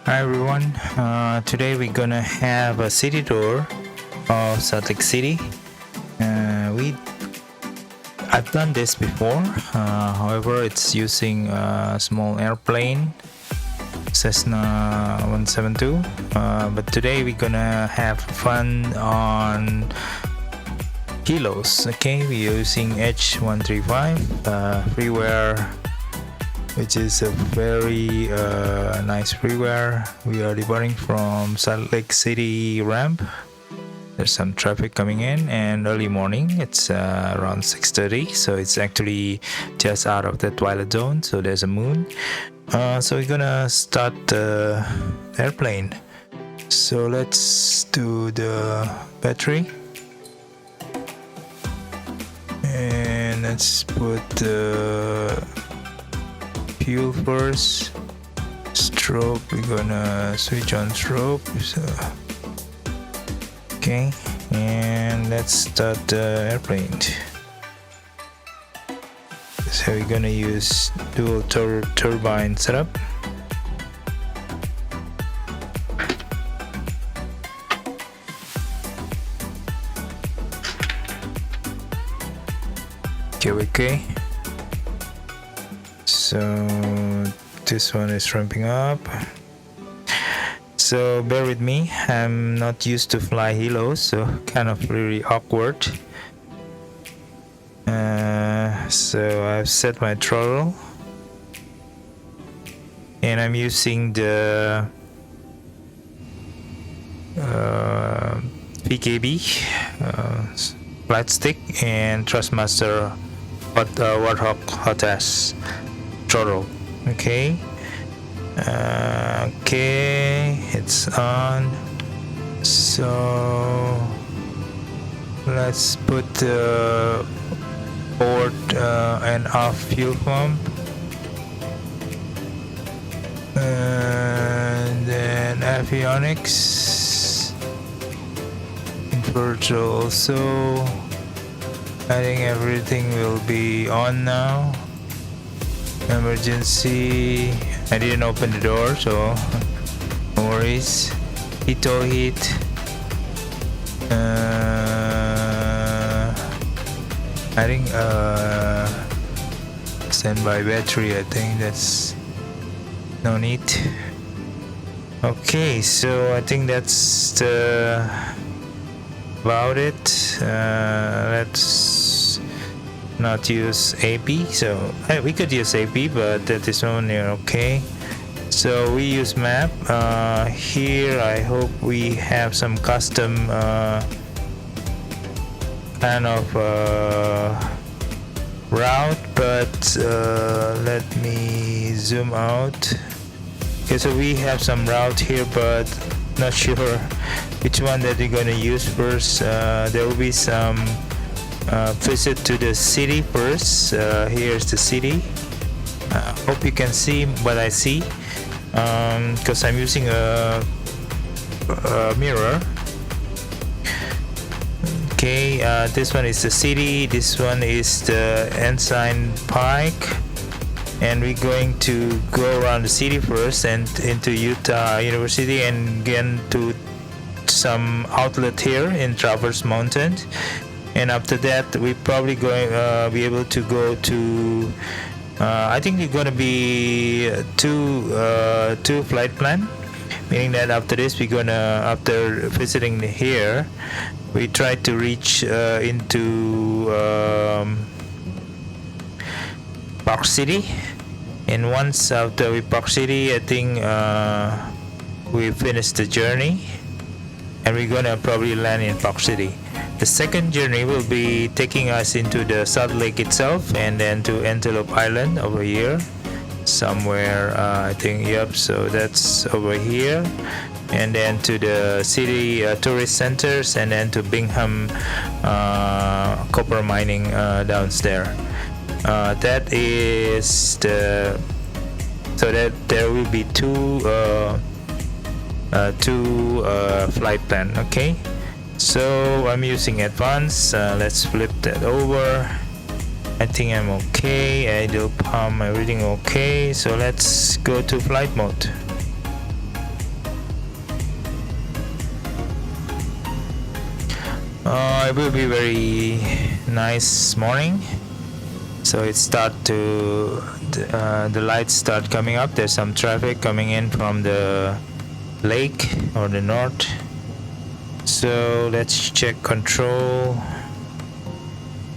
Hi everyone, today we're gonna have a city tour of Salt Lake City. I've done this before, however it's using a small airplane, Cessna 172, but today we're gonna have fun on Helos. Okay, we're using H135 freeware, which is a very nice freeware. We are departing from Salt Lake City ramp. There's some traffic coming in, and early morning, it's around 6:30, so it's actually just out of the twilight zone, so there's a moon. So we're gonna start the airplane. So let's do the battery, and let's put the fuel first. Strobe, we're gonna switch on strobe. So okay, and let's start the airplane. So we're gonna use dual turbine setup. Okay. So this one is ramping up. So bear with me, I'm not used to fly Helos, so kind of really awkward. So I've set my throttle, and I'm using the PKB flight stick and Thrustmaster Warthog Hot S throttle. Okay, it's on. So let's put the forward and off fuel pump, and then avionics, inverter also. I think everything will be on now. Emergency, I didn't open the door, so no worries. Heat. I think standby battery, I think that's no need. Okay, so I think that's about it. Let's not use AP, so we could use AP, but that is only okay. So we use map. Here I hope we have some custom kind of route, but let me zoom out. Okay, so we have some route here, but not sure which one that we're gonna use first. There will be some visit to the city first. Here's the city. Hope you can see what I see, because I'm using a mirror. Okay, this one is the city, this one is the Ensign Peak, and we're going to go around the city first and into Utah University, and get to some outlet here in Traverse Mountain. And after that, we're probably going be able to go to I think we're gonna be two flight plan, meaning that after this we're gonna, after visiting here, we try to reach into Park City, and once after we Park City, I think we finish the journey, and we're gonna probably land in Park City. The second journey will be taking us into the Salt Lake itself, and then to Antelope Island over here somewhere. I think, yep, so that's over here, and then to the city tourist centers, and then to Bingham copper mining downstairs. That is the, so that there will be two flight plan. Okay, so I'm using advanced. Let's flip that over. I think I'm okay. Idle pump, everything okay. So let's go to flight mode. it will be very nice morning. So it start to the lights start coming up. There's some traffic coming in from the lake or the north. So let's check control.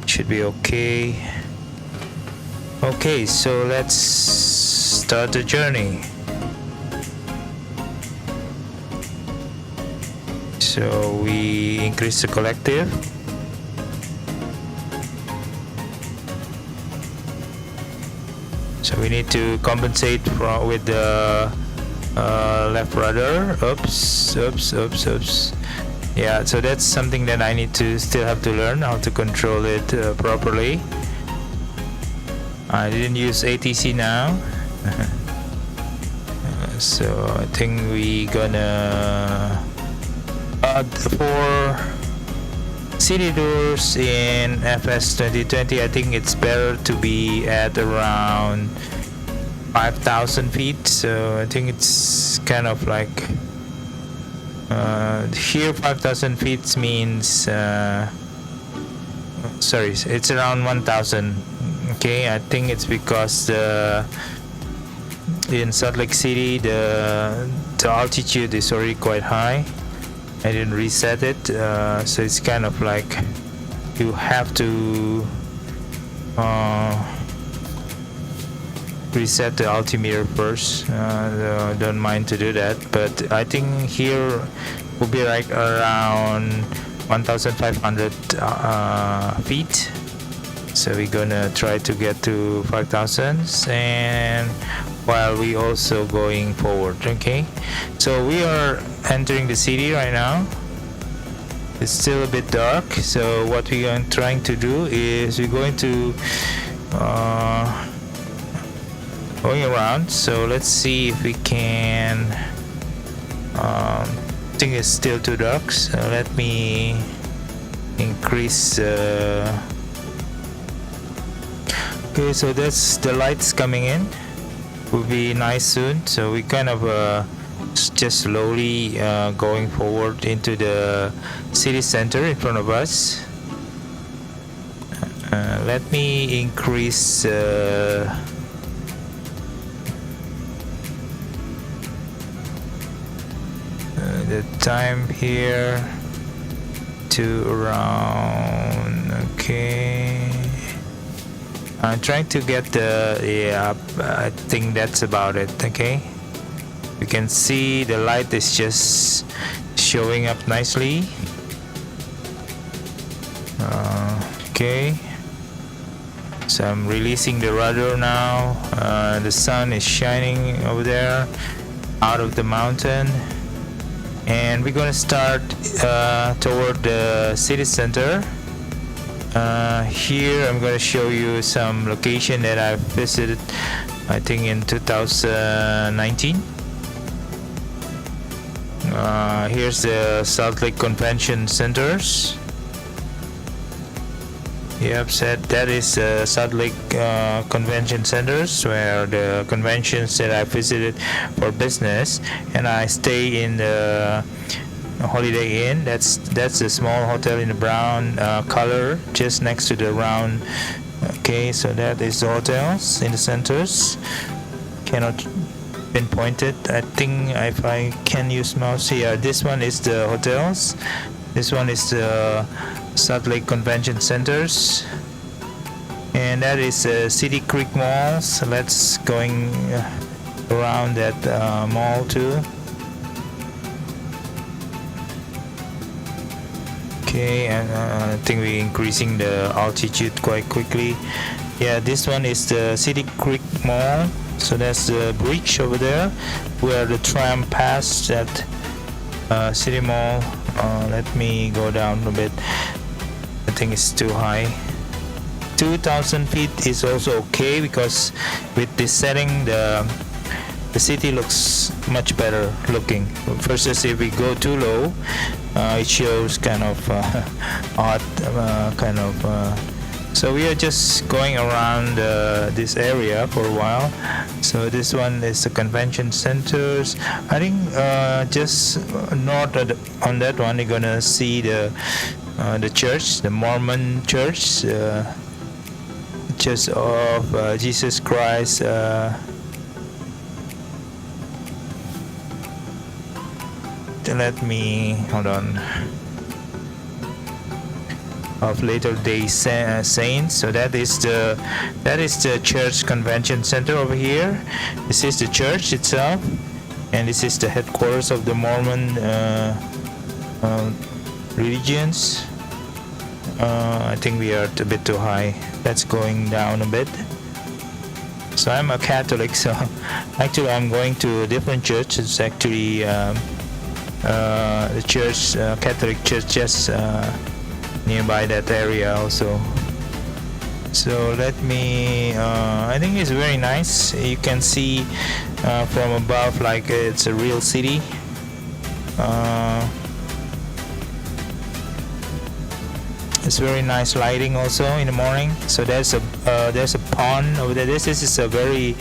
Should be okay. Okay, so let's start the journey. So we increase the collective. So we need to compensate with the left rudder. Oops. Yeah, so that's something that I need to still have to learn how to control it properly. I didn't use ATC now. So I think we gonna for city tours in FS 2020, I think it's better to be at around 5,000 feet. So I think it's kind of like here 5,000 feet means sorry, it's around 1,000. Okay, I think it's because in Salt Lake City the altitude is already quite high. I didn't reset it, so it's kind of like you have to reset the altimeter first. Don't mind to do that, but I think here will be like around 1,500 feet. So we're gonna try to get to 5,000 and while we also going forward. Okay, so we are entering the city right now. It's still a bit dark, so what we are trying to do is we're going to going around. So let's see if we can I think it's still too dark, so let me increase okay, so that's the lights coming in. Will be nice soon. So we kind of just slowly going forward into the city center in front of us. Let me increase the time here to around, okay, I'm trying to get the, yeah, I think that's about it. Okay, you can see the light is just showing up nicely. Okay, so I'm releasing the rudder now. The sun is shining over there out of the mountain, and we're gonna start toward the city center. Here I'm going to show you some location that I've visited, I think in 2019. Here's the Salt Lake Convention Centers. Yep, that is Salt Lake Convention Centers, where the conventions that I visited for business, and I stay in the Holiday Inn. That's a small hotel in the brown color just next to the round. Okay, so that is the hotels in the centers. Cannot pinpoint it. I think if I can use mouse here, this one is the hotels, this one is the Salt Lake Convention Centers, and that is City Creek Mall. So let's going around that mall too. Okay, and I think we're increasing the altitude quite quickly. Yeah, this one is the City Creek Mall. So that's the bridge over there where the tram passed that City Mall. Let me go down a bit. I think it's too high. 2,000 feet is also okay, because with this setting the city looks much better looking versus if we go too low. It shows kind of odd kind of So we are just going around this area for a while. So this one is the convention centers. I think just north on that one you're gonna see the church, the Mormon church, Church of Jesus Christ. Let me hold on. Of Latter Day Saints. So that is the church convention center over here. This is the church itself, and this is the headquarters of the Mormon religions. I think we are a bit too high. That's going down a bit. So I'm a Catholic, so actually I'm going to a different church. It's actually the church, Catholic church, just nearby that area also. So let me I think it's very nice. You can see from above like it's a real city. It's very nice lighting also in the morning. So there's a pond over there. This is a very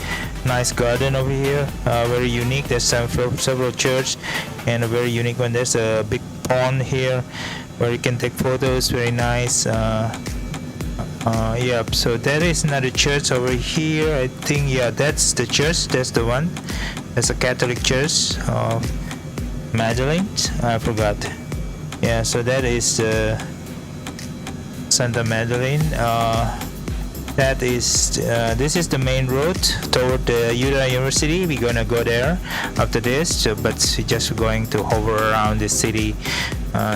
nice garden over here, very unique. There's several church and a very unique one. There's a big pond here where you can take photos. Very nice. Yep. So that is another church over here. I think that's the church. That's the one. That's a Catholic church of Magdalene. I forgot. Yeah. So that is Santa Magdalene. That is this is the main road toward the Utah University. We're gonna go there after this, but we're just going to hover around the city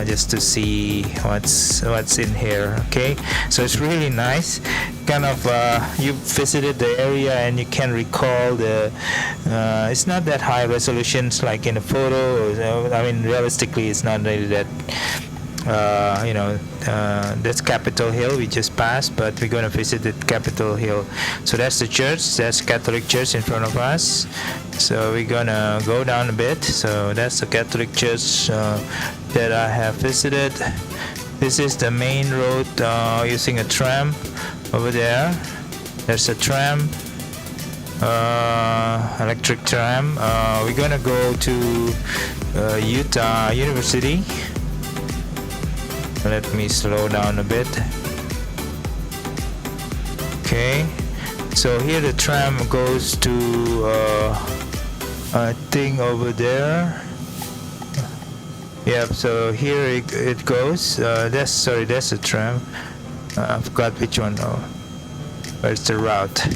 just to see what's in here. Okay, so it's really nice. Kind of you visited the area and you can recall the it's not that high resolutions like in a photo. I mean, realistically, it's not really that. That's Capitol Hill we just passed, but we're going to visit the Capitol Hill. So that's the church. That's Catholic church in front of us. So we're going to go down a bit. So that's the Catholic church that I have visited. This is the main road using a tram over there. There's a tram, electric tram. We're going to go to Utah University. Let me slow down a bit. Okay, so here the tram goes to a thing over there. Yep, so here it goes. That's the tram. I forgot which one. Oh, where's the route?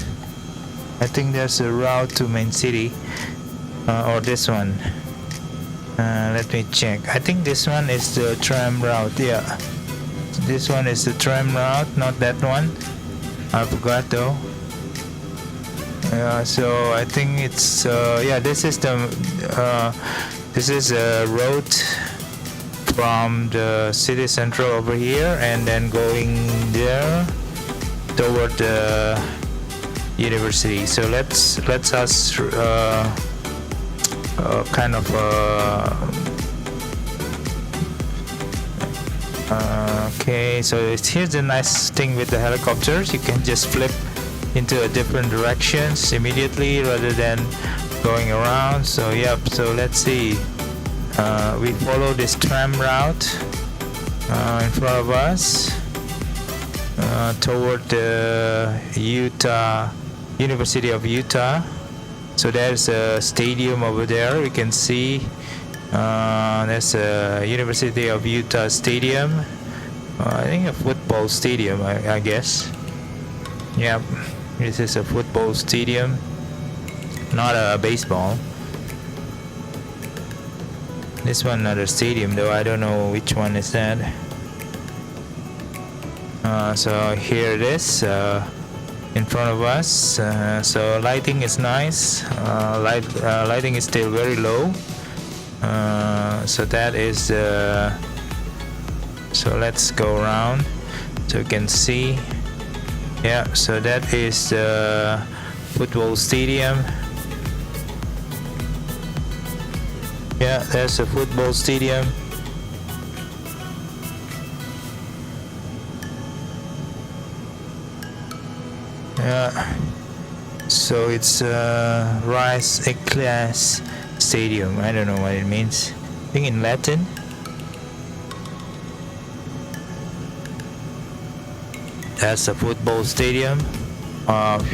I think there's a route to main city, or this one. Let me check. I think this one is the tram route. Yeah, this one is the tram route, not that one. I forgot though. So I think it's this is a road from the city central over here and then going there toward the university. So let's us kind of okay, so here's the nice thing with the helicopters. You can just flip into a different directions immediately rather than going around. So yep, so let's see. We follow this tram route in front of us toward the University of Utah. So there's a stadium over there. We can see there's a University of Utah stadium. I think a football stadium, I guess. Yep, this is a football stadium, not a baseball. This one another stadium though. I don't know which one is that. So here it is. In front of us, so lighting is nice. Lighting is still very low. So that is. So let's go around so you can see. Yeah. So that is the football stadium. Yeah, there's a football stadium. Yeah. So it's Rise A Class Stadium. I don't know what it means. I think in Latin. That's a football stadium of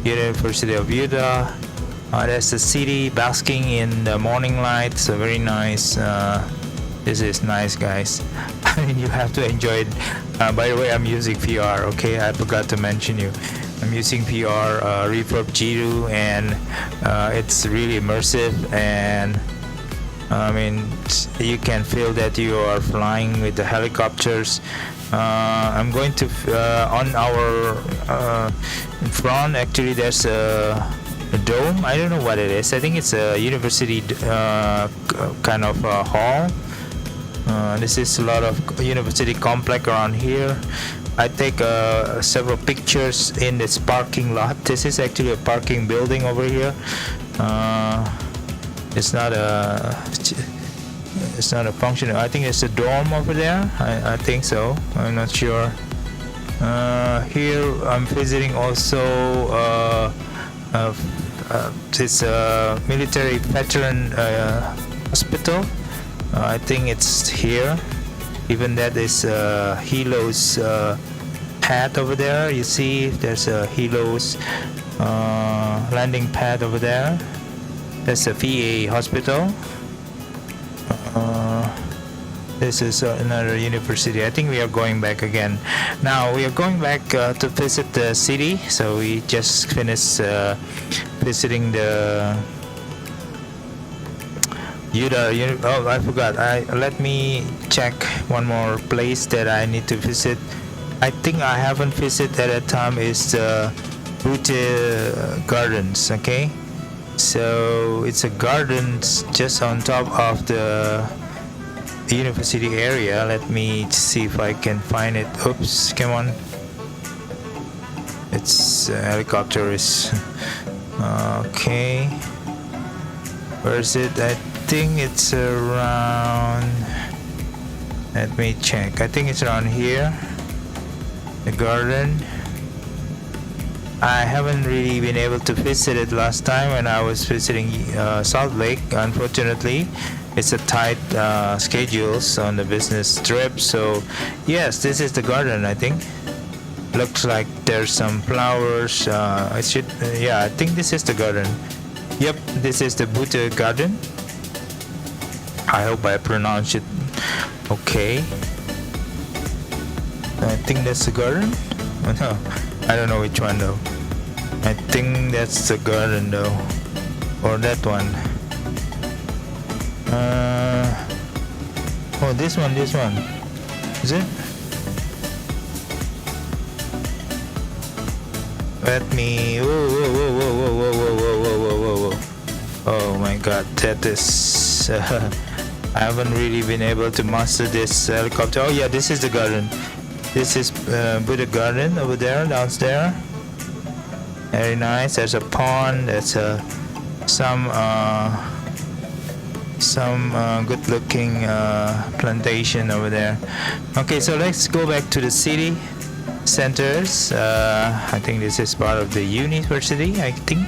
University of Utah. That's the city basking in the morning light. So very nice. This is nice, guys. I mean, you have to enjoy it. By the way, I'm using VR. Okay, I forgot to mention you. I'm using VR Reverb G2, and it's really immersive, and I mean, you can feel that you are flying with the helicopters. I'm going to on our in front. Actually, there's a dome. I don't know what it is. I think it's a university kind of hall. This is a lot of university complex around here. I take several pictures in this parking lot. This is actually a parking building over here. It's not a functional. I think it's a dorm over there. I think so. I'm not sure. Here I'm visiting also this military veteran hospital. I think it's here. Even that is Helos pad over there. You see there's a Helos landing pad over there. That's a VA hospital. This is another university. I think we are going back again. Now we are going back to visit the city. So we just finished visiting the Utah. Oh, I forgot. Let me check one more place that I need to visit. I think I haven't visited at that time is the Butte Gardens. Okay, so it's a gardens just on top of the university area. Let me see if I can find it. Oops, come on. It's helicopter is okay. Where is it? I think it's around. Let me check. I think it's around here. The garden. I haven't really been able to visit it last time when I was visiting Salt Lake. Unfortunately, it's a tight schedules on the business trip. So yes, this is the garden. I think looks like there's some flowers. I should. Yeah, I think this is the garden. Yep, this is the Butte Garden. I hope I pronounced it okay. I think that's the garden. Oh, no, I don't know which one though. I think that's the garden though, or that one. Oh, this one. Is it? Let me. Whoa. Oh my God, that is. I haven't really been able to master this helicopter. Oh yeah, this is the garden. This is Butte Garden over there, downstairs. Very nice. There's a pond. There's some good-looking plantation over there. Okay, so let's go back to the city centers. I think this is part of the university. I think.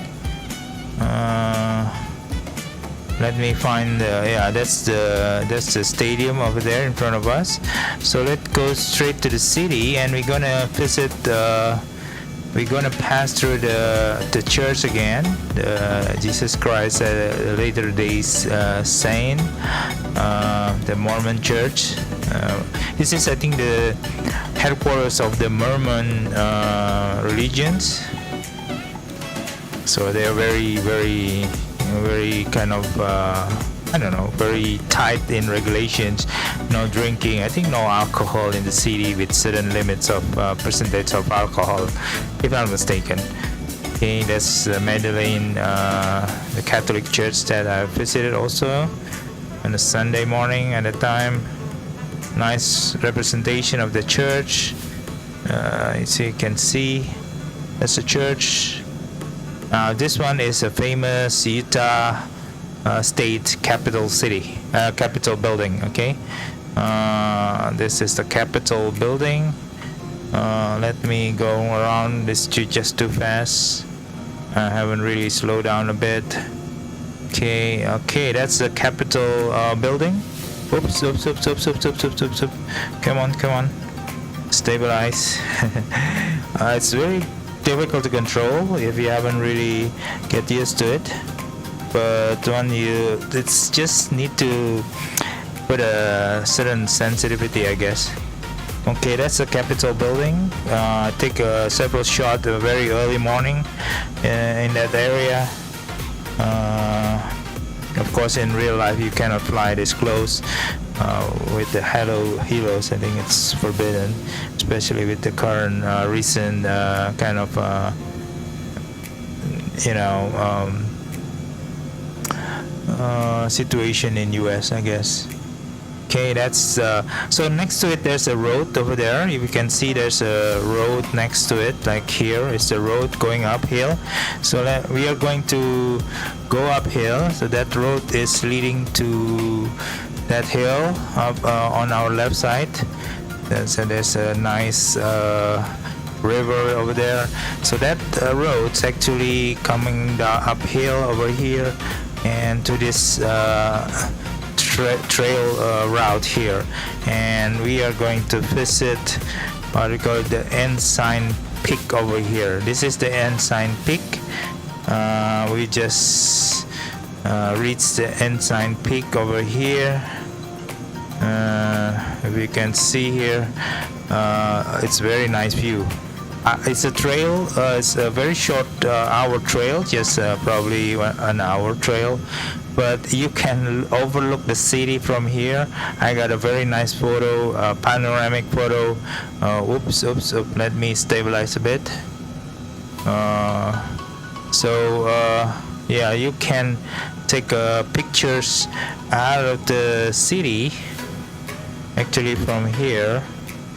Let me find that's the stadium over there in front of us. So let's go straight to the city, and we're gonna visit we're gonna pass through the church again, the Jesus Christ later days saint, the Mormon church. This is, I think, the headquarters of the Mormon religions. So they are very kind of I don't know, very tight in regulations. No drinking. I think no alcohol in the city with certain limits of percentage of alcohol, if I'm mistaken. Okay, that's Magdalene, the Catholic church that I visited also on a Sunday morning at a time. Nice representation of the church. You can see that's the church. This one is a famous Utah state capital city, capital building. Okay, this is the Capitol building. Let me go around this just too fast. I haven't really slowed down a bit. Okay, that's the Capitol building. Oops, oops, oops, oops, oops, oops, oops, oops, oops. Come on. Stabilize. It's very difficult to control if you haven't really get used to it. But when it's just need to put a certain sensitivity, I guess. Okay, that's the Capitol building. I take several shots very early morning in that area. Of course, in real life, you cannot fly this close with the Helos. I think it's forbidden, especially with the current recent kind of situation in US, I guess. Okay, that's so next to it there's a road over there. You can see there's a road next to it, like here is the road going uphill. So we are going to go uphill. So that road is leading to that hill up on our left side. There's a nice river over there. So that road's actually coming uphill over here and to this trail route here, and we are going to visit what we call the Ensign Peak over here. This is the Ensign Peak. We just reached the Ensign Peak over here. If you can see here, it's very nice view. It's a trail. It's a very short hour trail, just probably an hour trail, but you can overlook the city from here. I got a very nice photo, panoramic photo. Oops, let me stabilize a bit. Yeah, you can take pictures out of the city. Actually, from here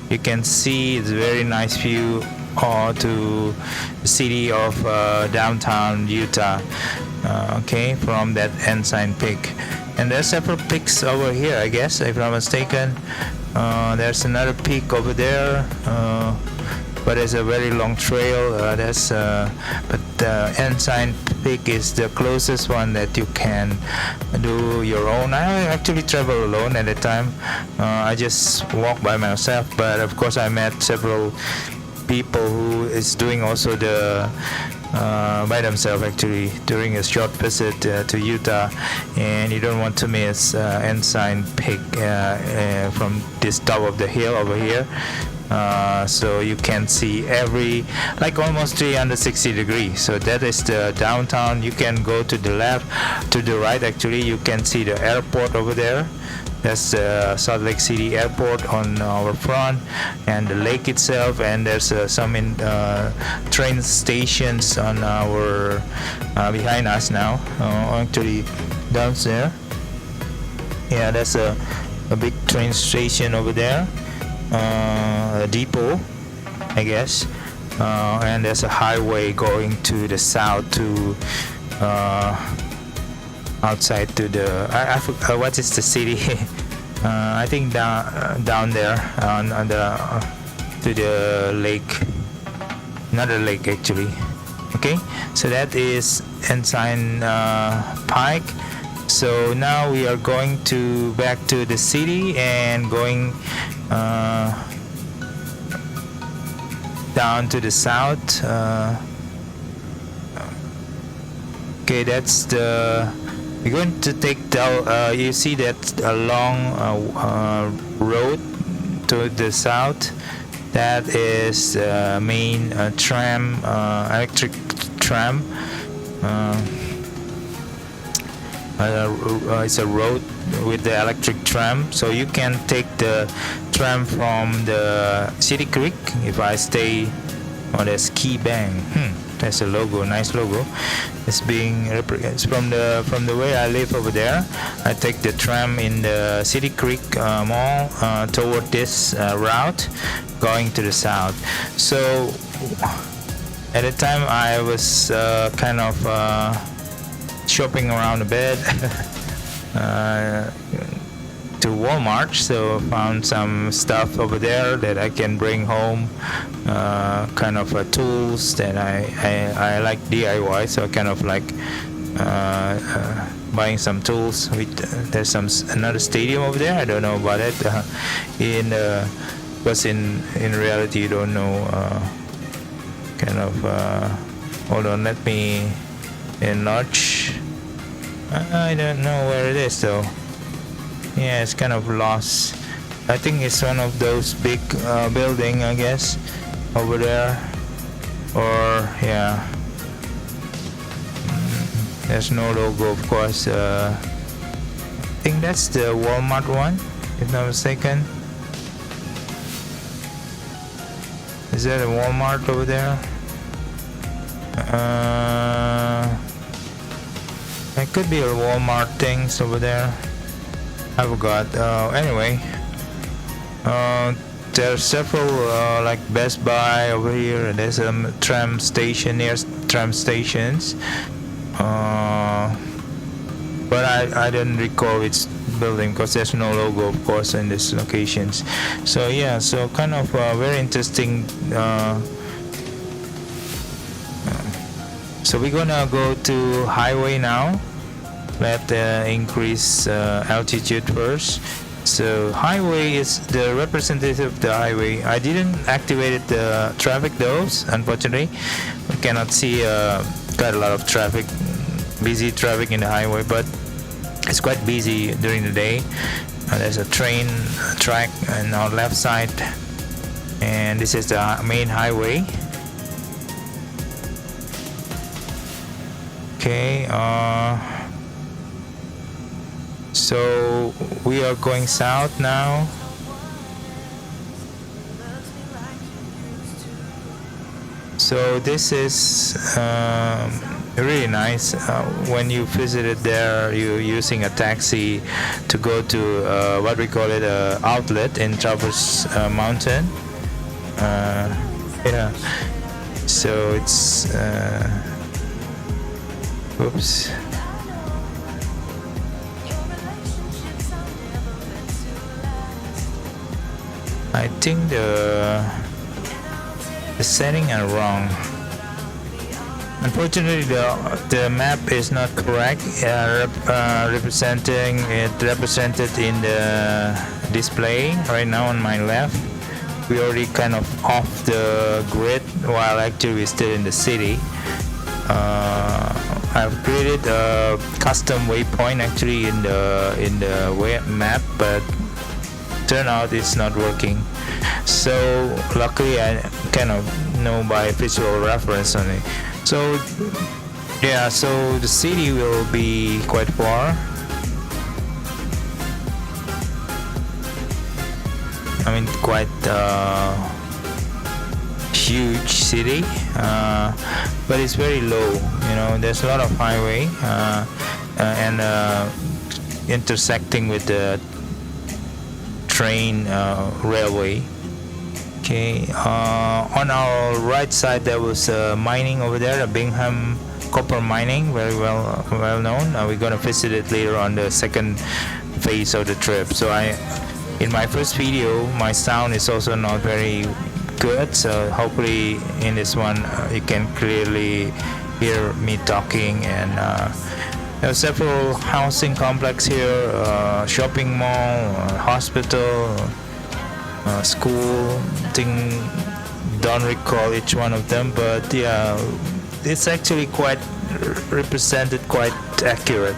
you can see it's a very nice view to the city of downtown Utah. Okay, from that Ensign Peak, and there's several peaks over here, I guess, if I'm not mistaken. There's another peak over there, but it's a very long trail. But the Ensign Peak is the closest one that you can do your own. I actually travel alone at the time. I just walk by myself, but of course I met several people who is doing also the by themselves actually during a short visit to Utah, and you don't want to miss Ensign Peak from this top of the hill over here. So you can see like almost 360 degrees. So that is the downtown. You can go to the left, to the right actually. You can see the airport over there. That's the Salt Lake City Airport on our front, and the lake itself, and there's some train stations on our behind us now, actually down there. Yeah, that's a big train station over there, a depot, I guess, and there's a highway going to the south to outside to the I forgot what is the city. I think down there on the to the lake, not a lake actually. Okay, so that is Ensign Pike. So now we are going to back to the city and going down to the south. Okay, that's the. We're going to take the. You see that a long road to the south. That is main tram, electric tram. It's a road with the electric tram, so you can take the tram from the City Creek. If I stay on the ski bank, that's a logo, nice logo. It's from the way I live over there. I take the tram in the City Creek Mall toward this route, going to the south. So at the time I was kind of shopping around a bit, to Walmart, so found some stuff over there that I can bring home, kind of tools that I like DIY, so I kind of like buying some tools. There's another stadium over there. I don't know about it. Because in reality you don't know. Hold on, let me enlarge. I don't know where it is though. Yeah, it's kind of lost. I think it's one of those big building, I guess, over there. Or yeah, there's no logo, of course. I think that's the Walmart one, if I'm not mistaken. Is that a Walmart over there? It could be a Walmart things over there. I forgot. Anyway, there are several like Best Buy over here, and there's a tram station near tram stations. But I didn't recall which building because there's no logo, of course, in these locations. So yeah, so kind of very interesting. So we're gonna go to highway now. Let increase altitude first. So highway is the representative of the highway. I didn't activate the traffic though, unfortunately. We cannot see quite a lot of traffic, busy traffic in the highway, but it's quite busy during the day. There's a train track on our left side, and this is the main highway. Okay, so we are going south now. So this is really nice. When you visited there, you're using a taxi to go to what we call it outlet in Traverse Mountain. Yeah. So it's oops. I think the setting are wrong. Unfortunately, the map is not correct. Represented in the display right now on my left. We already kind of off the grid, while actually we're still in the city. I've created a custom waypoint actually in the map, but turn out it's not working. So luckily I kind of know by visual reference only. So yeah, so the city will be quite far. I mean, quite huge city, but it's very low. You know, there's a lot of highway and intersecting with the train railway. Okay, on our right side there was mining over there, a Bingham copper mining, very well known. We're gonna visit it later on the second phase of the trip. So in my first video, my sound is also not very good, so hopefully in this one you can clearly hear me talking. And there are several housing complex here, shopping mall, hospital, school. Don't recall each one of them, but yeah, it's actually quite represented, quite accurate.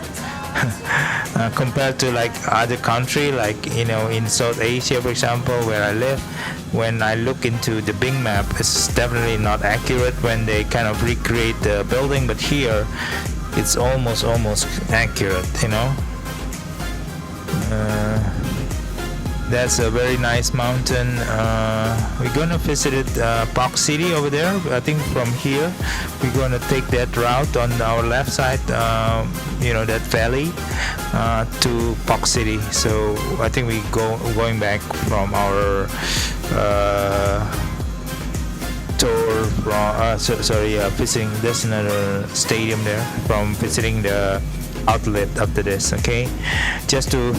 Compared to like other country, like in South Asia, for example, where I live, when I look into the Bing map, it's definitely not accurate when they kind of recreate the building, but here it's almost accurate. That's a very nice mountain. We're gonna visit it, Park City over there. I think from here we're gonna take that route on our left side, that valley to Park City. So I think we going back from our tour from visiting. There's another stadium there, from visiting the outlet after this. Okay, just to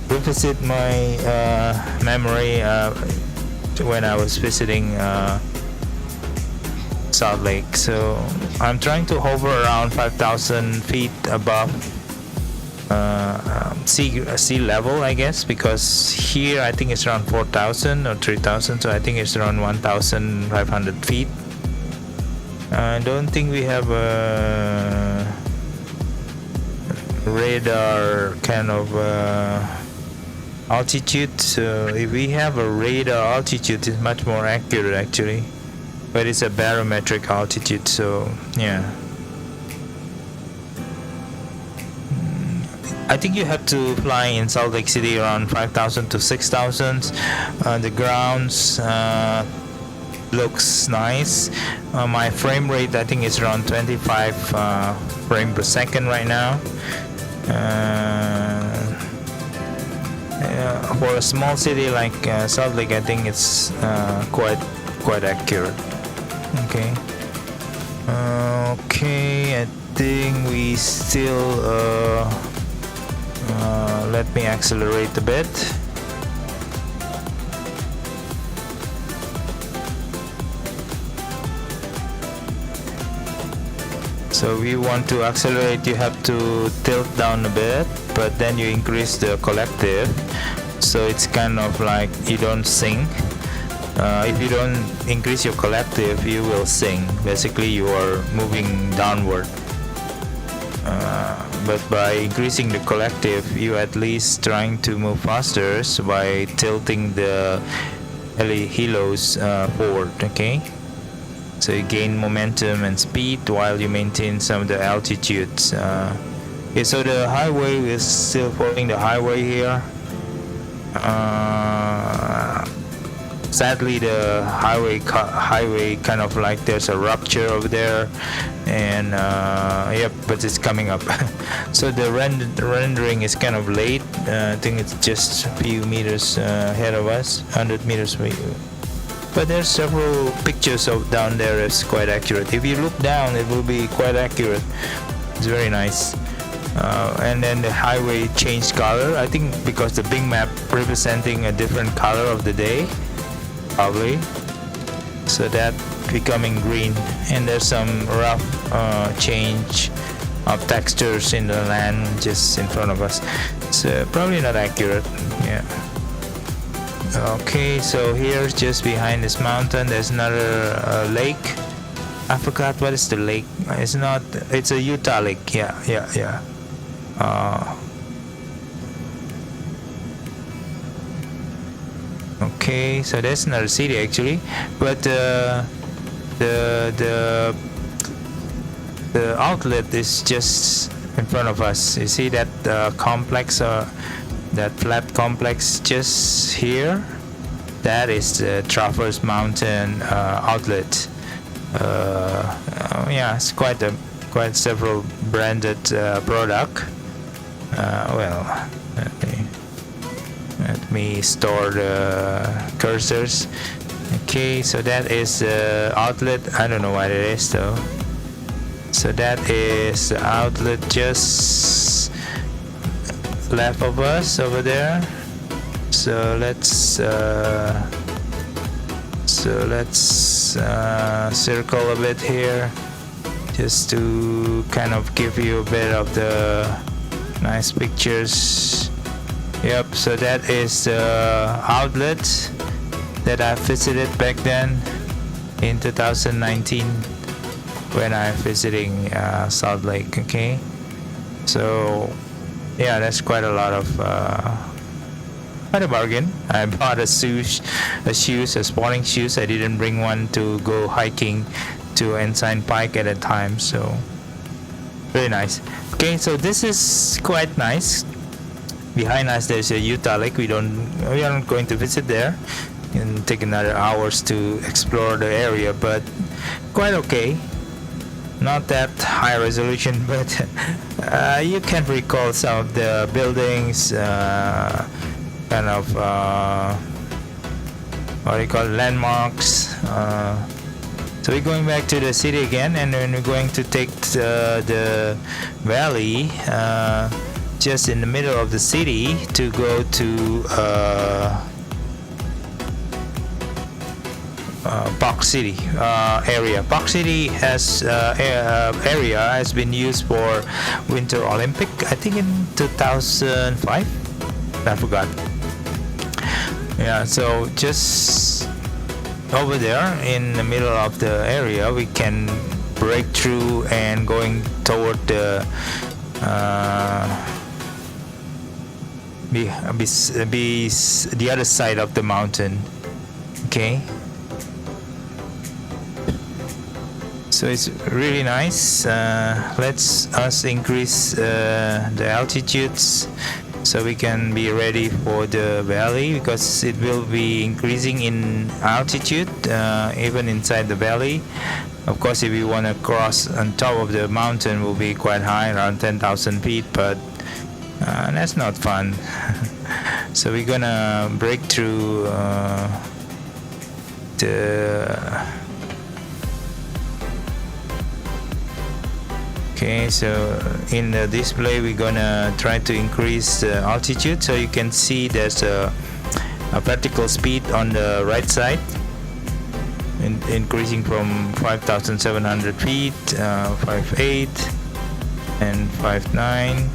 revisit my memory when I was visiting Salt Lake. So I'm trying to hover around 5,000 feet above sea level, I guess, because here I think it's around 4,000 or 3,000, so I think it's around 1,500 feet. I don't think we have a radar kind of altitude, so if we have a radar altitude, it's much more accurate actually, but it's a barometric altitude, so yeah. I think you have to fly in Salt Lake City around 5,000 to 6,000. The grounds looks nice. My frame rate I think is around 25 frame per second right now. For a small city like Salt Lake, I think it's quite accurate. Okay. Okay, I think we still let me accelerate a bit. So if you want to accelerate, you have to tilt down a bit, but then you increase the collective, so it's kind of like you don't sink. If you don't increase your collective, you will sink. Basically you are moving downward, but by increasing the collective, you at least trying to move faster by tilting the Helos forward. Okay, so you gain momentum and speed while you maintain some of the altitudes. Okay, so the highway, we're still following the highway here. Sadly, the highway kind of like there's a rupture over there, and yep, but it's coming up. So the rendering is kind of late. I think it's just a few meters ahead of us, 100 meters. But there's several pictures of down there. It's quite accurate. If you look down, it will be quite accurate. It's very nice. And then the highway changed color, I think because the big map representing a different color of the day, probably, so that becoming green, and there's some rough change of textures in the land just in front of us. So probably not accurate. Yeah. Okay, so here's just behind this mountain there's another lake. I forgot what is the lake. It's a Utah lake. Yeah. Okay, so that's another city actually, but the outlet is just in front of us. You see that complex, that flat complex just here? That is the Traverse Mountain outlet. Yeah, it's quite several branded product. Well, let me store the cursors. Okay, so that is the outlet. I don't know what it is though. So that is the outlet just left of us over there. So let's circle a bit here, just to kind of give you a bit of the nice pictures. Yep, so that is the outlet that I visited back then in 2019 when I'm visiting Salt Lake. Okay, so yeah, that's quite a lot of quite a bargain. I bought a sporting shoes. I didn't bring one to go hiking to Ensign Peak at a time, so very nice. Okay, so this is quite nice. Behind us there's a Utah Lake. We are not going to visit there and take another hours to explore the area, but quite okay. Not that high resolution, but you can recall some of the buildings, kind of what do you call it, landmarks. So we're going back to the city again, and then we're going to take the valley just in the middle of the city to go to Park City area. Park City has area has been used for Winter Olympic, I think in 2005. I forgot. Yeah, so just over there in the middle of the area, we can break through and going toward the the other side of the mountain. Okay. So it's really nice. Let's us increase the altitudes so we can be ready for the valley, because it will be increasing in altitude even inside the valley. Of course, if you want to cross on top of the mountain, will be quite high, around 10,000 feet, but that's not fun. So we're gonna break through Okay, so in the display we're gonna try to increase the altitude, so you can see there's a vertical speed on the right side, increasing from 5,700 feet, 5.8 and 5.9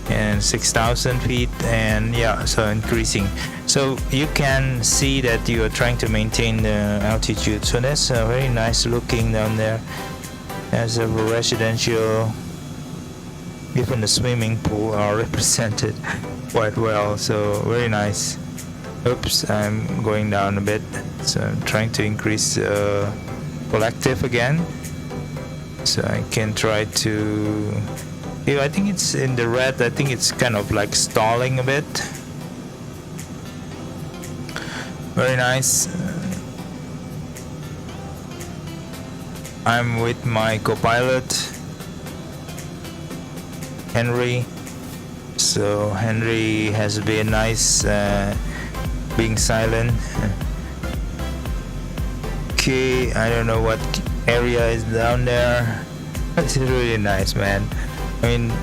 and 6,000 feet, and yeah, so increasing. So you can see that you are trying to maintain the altitude. So that's very nice looking down there. As a residential, even the swimming pool are represented quite well, so very nice. Oops, I'm going down a bit, so I'm trying to increase collective again, so I can try to, I think it's in the red. I think it's kind of like stalling a bit. Very nice. I'm with my co-pilot Henry. So Henry has been nice being silent. Okay, I don't know what area is down there. It's really nice, man. I mean,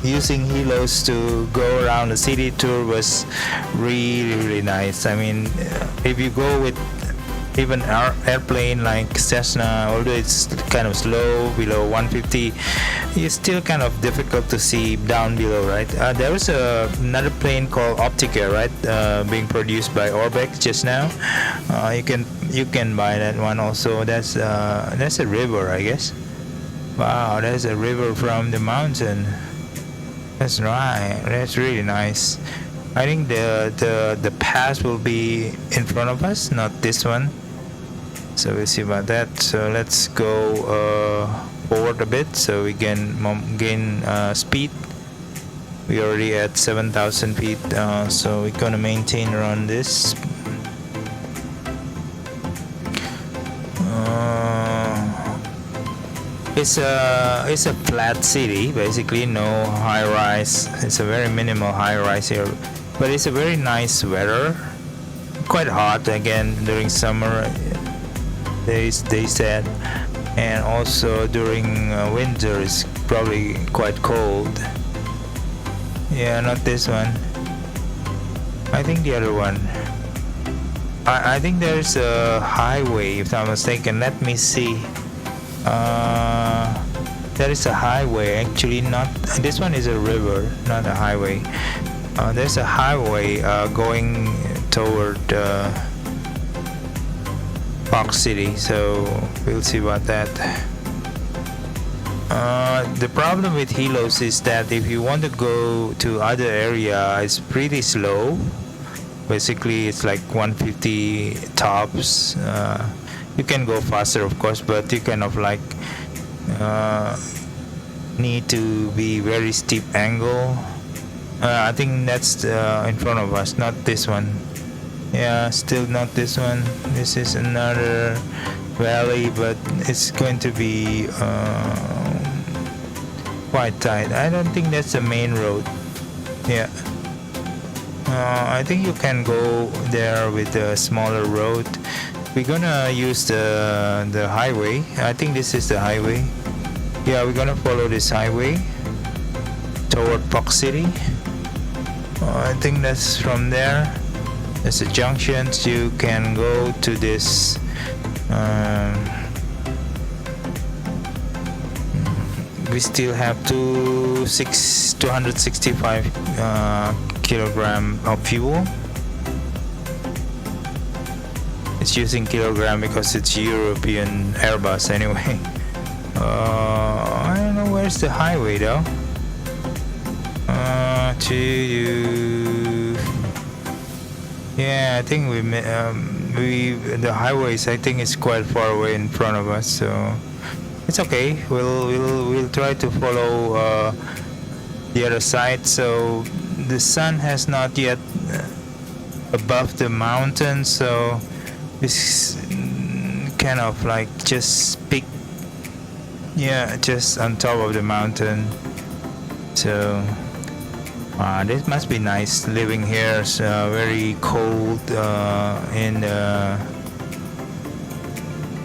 using Helos to go around the city tour was really nice. I mean, if you go with even our airplane like Cessna, although it's kind of slow below 150, it's still kind of difficult to see down below, right? There was another plane called Optica, right, being produced by Orbex just now. You can buy that one also. That's a river, I guess. Wow, that's a river from the mountain. That's right. That's really nice. I think the pass will be in front of us, not this one. So we'll see about that. So let's go forward a bit so we can gain speed. We're already at 7,000 feet, so we're gonna maintain around this. It's a flat city, basically, no high rise. It's a very minimal high rise here, but it's a very nice weather. Quite hot again during summer, they said, and also during winter it's probably quite cold. Yeah, not this one. I think the other one. I think there's a highway, if I'm mistaken. Let me see. There is a highway, actually. Not this one is a river, not a highway. There's a highway going toward Park City, so we'll see about that. The problem with Helos is that if you want to go to other area, it's pretty slow. Basically, it's like 150 tops. You can go faster, of course, but you kind of like need to be very steep angle. I think that's in front of us, not this one. Yeah, still not this one. This is another valley, but it's going to be quite tight. I don't think that's the main road. Yeah. I think you can go there with a smaller road. We're gonna use the highway. I think this is the highway. Yeah, we're gonna follow this highway. toward Park City. I think that's from there. There's a junction, so you can go to this we still have 265 kilogram of fuel. It's using kilogram because it's European Airbus anyway. I don't know where's the highway though. Yeah, I think the highways I think is quite far away in front of us, so it's okay. We'll try to follow the other side. So the sun has not yet above the mountain, so it's kind of like just peak, yeah, just on top of the mountain. So this must be nice living here. It's very cold in the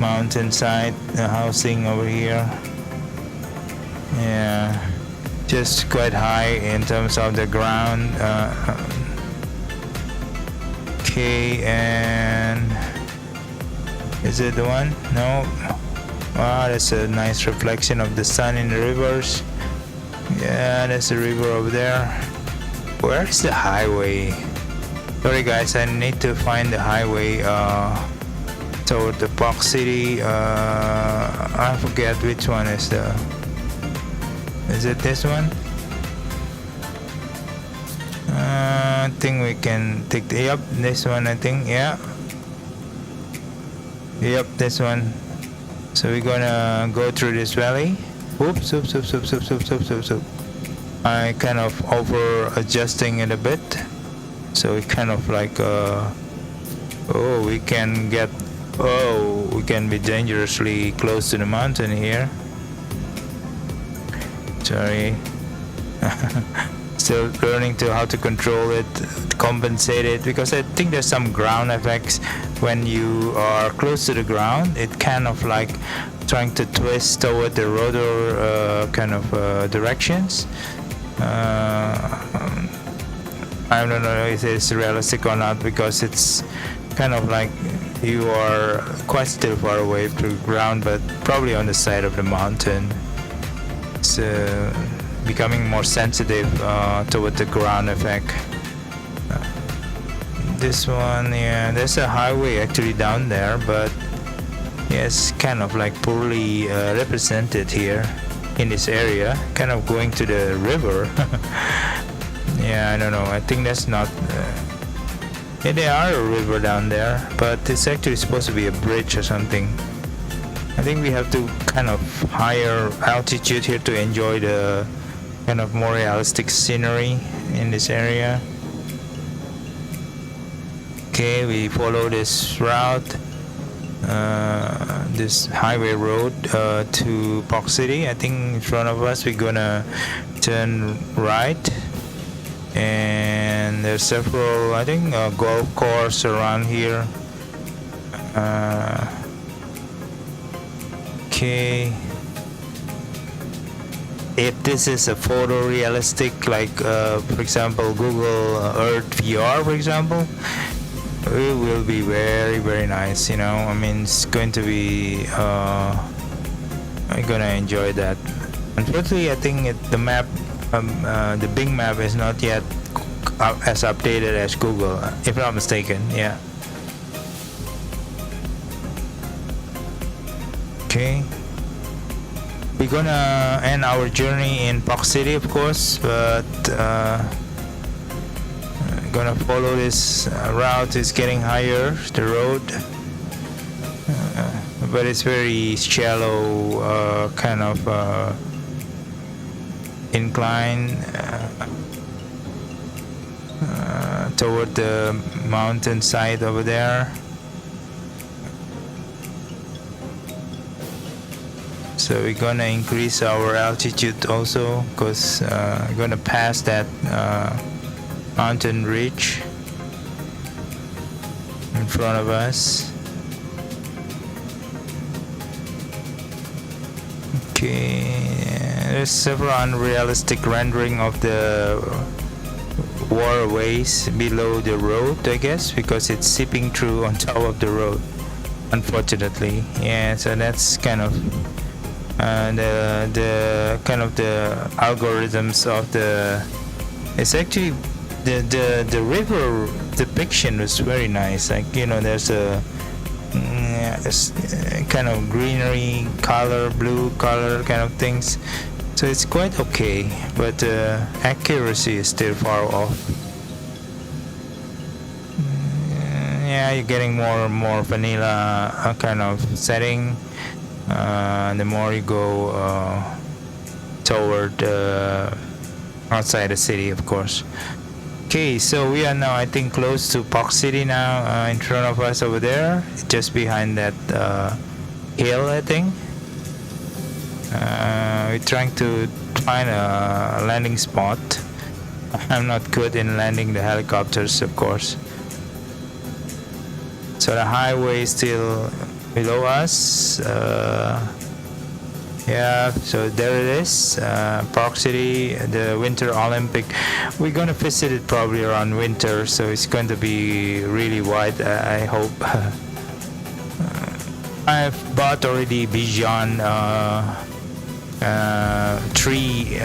mountainside housing over here. Yeah, just quite high in terms of the ground. Okay, and is it the one? No. Wow, that's a nice reflection of the sun in the rivers. Yeah, there's a river over there. Where's the highway? Sorry guys, I need to find the highway toward the Park City. I forget which one is it this one? I think we can take yep, this one I think, yeah. Yep, this one. So we're gonna go through this valley. Oops. I kind of over adjusting it a bit, so we kind of like we can be dangerously close to the mountain here. Sorry. Still learning how to control it, compensate it, because I think there's some ground effects when you are close to the ground. It kind of like trying to twist toward the rotor kind of directions. I don't know if it's realistic or not, because it's kind of like you are quite still far away from the ground, but probably on the side of the mountain. It's becoming more sensitive toward the ground effect. This one, yeah, there's a highway actually down there, but yes, kind of like poorly represented here in this area, kind of going to the river. Yeah, I don't know, I think that's not yeah, there are a river down there, but it's actually supposed to be a bridge or something. I think we have to kind of higher altitude here to enjoy the kind of more realistic scenery in this area. Okay, we follow this route, this highway road to Park City. I think in front of us we're gonna turn right, and there's several, I think, golf course around here. Okay, if this is a photorealistic, like for example Google Earth VR, for example, it will be very, very nice, you know. I mean, it's going to be I'm gonna enjoy that. Unfortunately, I think the map, the Bing map is not yet as updated as Google, if I'm not mistaken. Yeah. Okay, we're gonna end our journey in Park City, of course, but gonna follow this route. Is getting higher, the road, but it's very shallow, kind of incline toward the mountain side over there. So we're gonna increase our altitude also, because we're gonna pass that mountain ridge in front of us. Okay, there's several unrealistic rendering of the waterways below the road, I guess, because it's seeping through on top of the road, unfortunately. Yeah, so that's kind of the kind of the algorithms of the. It's actually the river depiction was very nice. Like, you know, there's a kind of greenery color, blue color kind of things. So it's quite okay, but accuracy is still far off. Yeah, you're getting more and more vanilla kind of setting. The more you go toward outside the city, of course. Okay, so we are now, I think, close to Park City now. In front of us over there, just behind that hill, I think. We're trying to find a landing spot. I'm not good in landing the helicopters, of course. So the highway is still below us. Yeah, so there it is, Park City, the Winter Olympic. We're gonna visit it probably around winter, so it's going to be really wide, I hope. I've bought already Bijan tree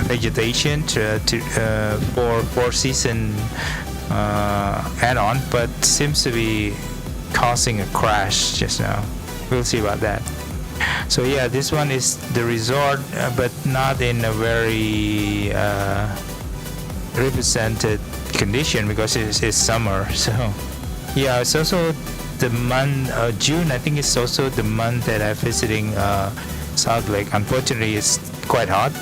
vegetation for 4-season add-on, but seems to be causing a crash just now. We'll see about that. So yeah, this one is the resort, but not in a very represented condition because it's summer. So yeah, it's also the month June. I think it's also the month that I'm visiting South Lake. Unfortunately, it's quite hot.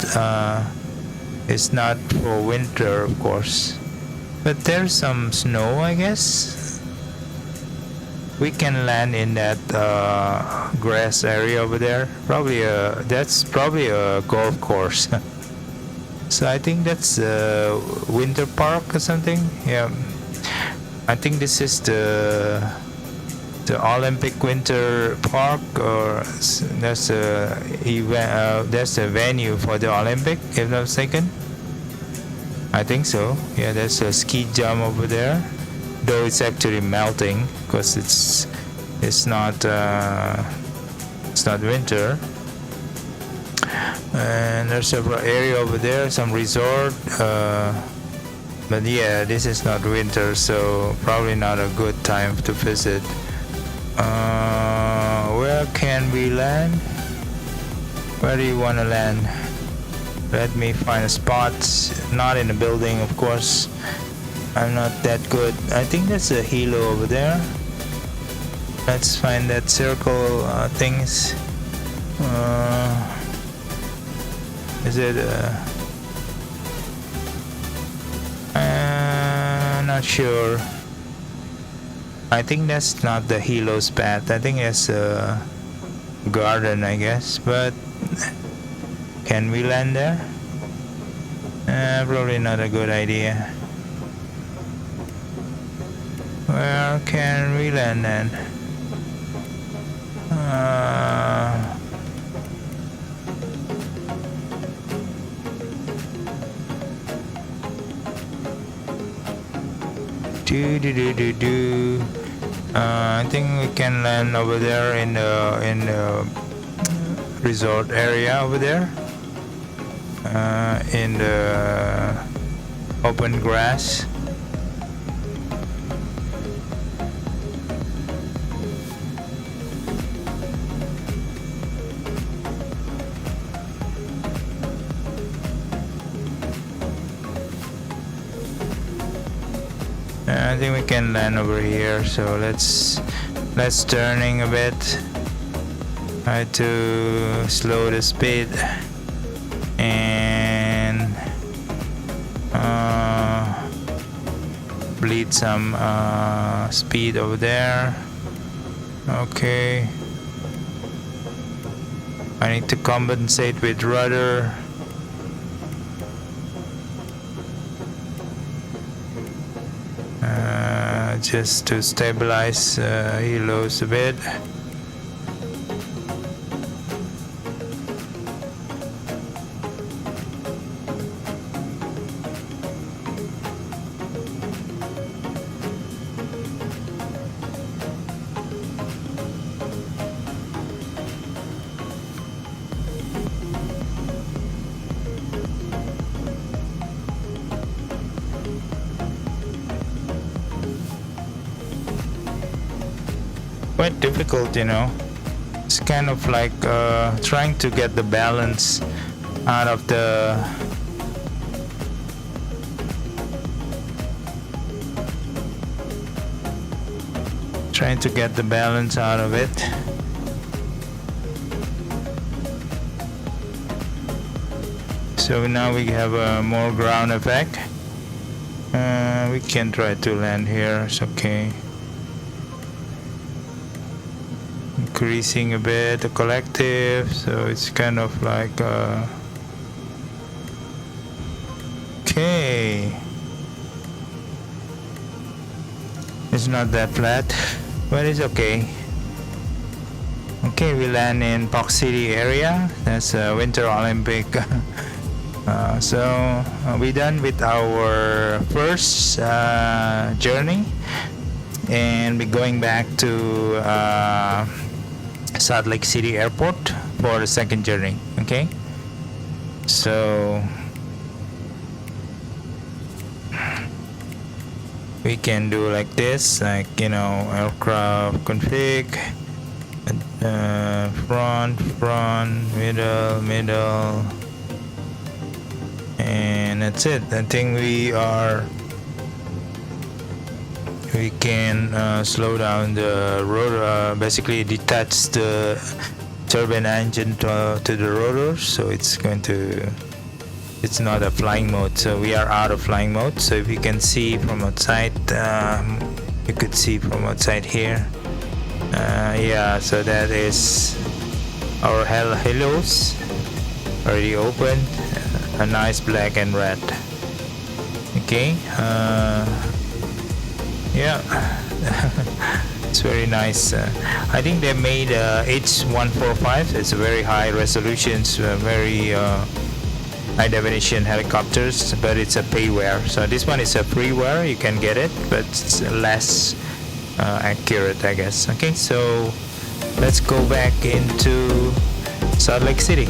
It's not for winter, of course, but there's some snow, I guess. We can land in that grass area over there. That's probably a golf course. So I think that's Winter Park or something. Yeah, I think this is the Olympic Winter Park, or that's a event. That's a venue for the Olympic, if I'm not mistaken. I think so. Yeah, there's a ski jump over there. Though it's actually melting because it's not winter. And there's several area over there, some resort. But yeah, this is not winter, so probably not a good time to visit. Where can we land? Where do you want to land? Let me find a spot. Not in a building, of course. I'm not that good. I think there's a helo over there. Let's find that circle things. Is it? Not sure. I think that's not the helo's path. I think it's a garden, I guess. But can we land there? Probably not a good idea. Where can we land then? I think we can land over there in the resort area over there, in the open grass. I think we can land over here, so let's turning a bit. Try to slow the speed and bleed some speed over there. Okay, I need to compensate with rudder. Just to stabilize Helos a bit. quite difficult, you know. It's kind of like trying to get the balance out of the balance out of it. So now we have a more ground effect. We can try to land here. It's okay. Increasing a bit the collective, so it's kind of like okay. It's not that flat, but it's okay. Okay, we land in Park City area. That's a Winter Olympic. So we're done with our first journey, and we're going back to Salt Lake City Airport for the second journey. Okay, so we can do like this, like, you know, aircraft config, front, middle, and that's it. I think we can slow down the rotor, basically detach the turbine engine to the rotor, so it's not a flying mode. So we are out of flying mode. So if you can see from outside, you could see from outside here. Yeah, so that is our Helos already open, a nice black and red. Okay, yeah. It's very nice. I think they made H135. It's a very high resolutions, very high definition helicopters, but it's a payware. So this one is a freeware, you can get it, but it's less accurate, I guess. Okay, so let's go back into Salt Lake City.